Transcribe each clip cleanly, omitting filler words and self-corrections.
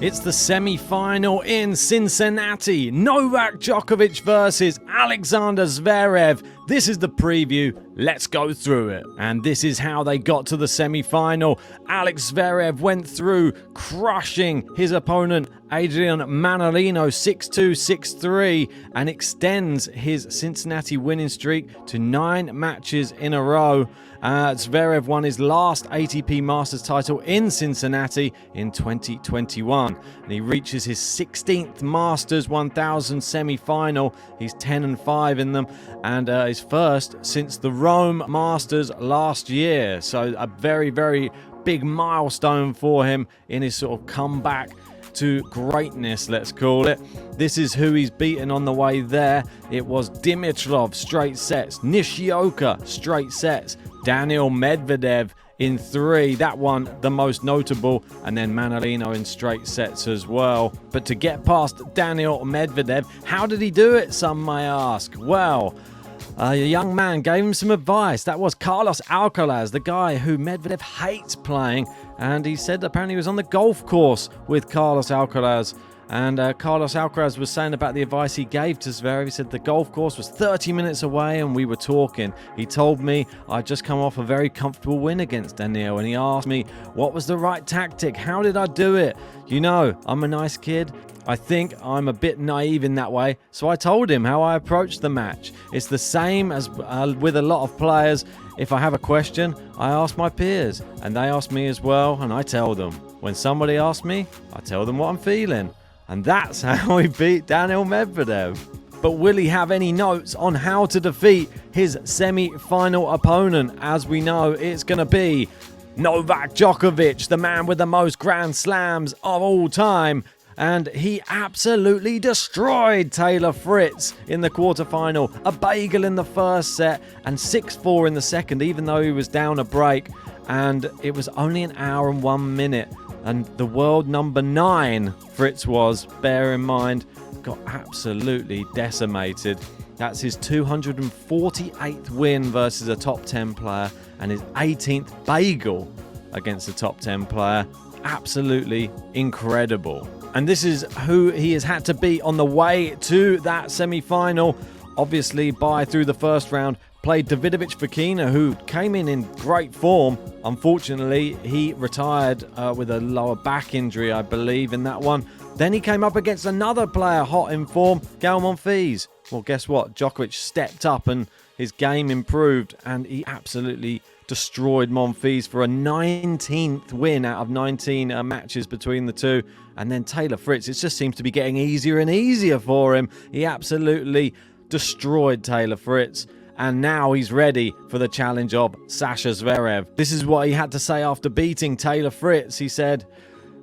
It's the semi-final in Cincinnati. Novak Djokovic versus Alexander Zverev. This is the preview. Let's go through it. And this is how they got to the semi-final. Alex Zverev went through, crushing his opponent Adrian Manarino 6-2, 6-3, and extends his Cincinnati winning streak to 9 matches in a row. Zverev won his last ATP Masters title in Cincinnati in 2021. And he reaches his 16th Masters 1000 semi-final. He's 10-5 in them, and his first since the Rome Masters last year. So a very, very big milestone for him in his sort of comeback to greatness, let's call it. This is who he's beaten on the way there. It was Dimitrov straight sets, Nishioka straight sets, Daniil Medvedev in 3, that one the most notable, and then Manarino in straight sets as well. But to get past Daniil Medvedev, how did he do it, some may ask? Well, a young man gave him some advice. That was Carlos Alcaraz, the guy who Medvedev hates playing. And he said apparently he was on the golf course with Carlos Alcaraz. And Carlos Alcaraz was saying about the advice he gave to Zverev. He said the golf course was 30 minutes away and we were talking. He told me I'd just come off a very comfortable win against Daniil. And he asked me what was the right tactic? How did I do it? You know, I'm a nice kid. I think I'm a bit naive in that way, so I told him how I approached the match. It's the same as with a lot of players. If I have a question, I ask my peers, and they ask me as well, and I tell them. When somebody asks me, I tell them what I'm feeling. And that's how he beat Daniil Medvedev. But will he have any notes on how to defeat his semi-final opponent? As we know, it's going to be Novak Djokovic, the man with the most Grand Slams of all time. And he absolutely destroyed Taylor Fritz in the quarterfinal. A bagel in the first set and 6-4 in the second, even though he was down a break. And it was only an hour and 1 minute. And the world number 9, Fritz was, bear in mind, got absolutely decimated. That's his 248th win versus a top 10 player and his 18th bagel against a top 10 player. Absolutely incredible. And this is who he has had to beat on the way to that semi-final. Obviously, through the first round, played Davidovich Fokina, who came in great form. Unfortunately, he retired with a lower back injury, I believe, in that one. Then he came up against another player hot in form, Gael Monfils. Well, guess what? Djokovic stepped up and his game improved, and he absolutely destroyed Monfils for a 19th win out of 19 matches between the two. And then Taylor Fritz, it just seems to be getting easier and easier for him. He absolutely destroyed Taylor Fritz. And now he's ready for the challenge of Sasha Zverev. This is what he had to say after beating Taylor Fritz. He said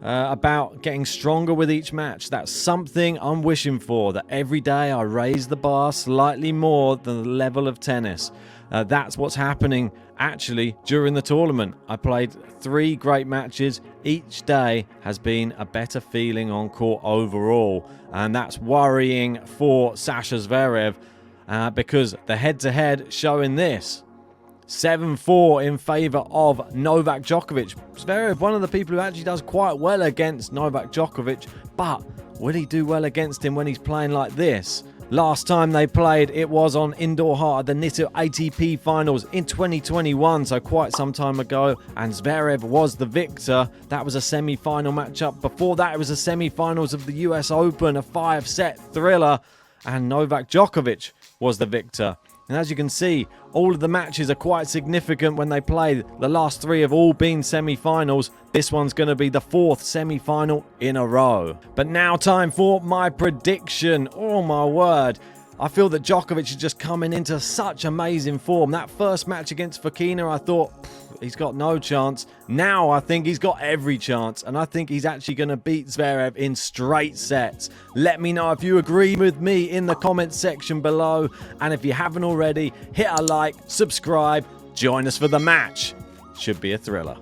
about getting stronger with each match. That's something I'm wishing for, that every day I raise the bar slightly more than the level of tennis. That's what's happening actually during the tournament. I played 3 great matches. Each day has been a better feeling on court overall. And that's worrying for Sasha Zverev because the head-to-head showing this. 7-4 in favour of Novak Djokovic. Zverev, one of the people who actually does quite well against Novak Djokovic, but will he do well against him when he's playing like this? Last time they played, it was on indoor hard, the Nitto ATP Finals in 2021, so quite some time ago, and Zverev was the victor. That was a semi-final matchup. Before that, it was the semi-finals of the US Open, a 5-set thriller, and Novak Djokovic was the victor. And as you can see, all of the matches are quite significant when they play. The last 3 have all been semi-finals. This one's going to be the 4th semi-final in a row. But now time for my prediction. Oh my word. I feel that Djokovic is just coming into such amazing form. That first match against Fokina, I thought, he's got no chance. Now I think he's got every chance, and I think he's actually going to beat Zverev in straight sets. Let me know if you agree with me in the comments section below, and if you haven't already, hit a like, subscribe, join us for the match. Should be a thriller.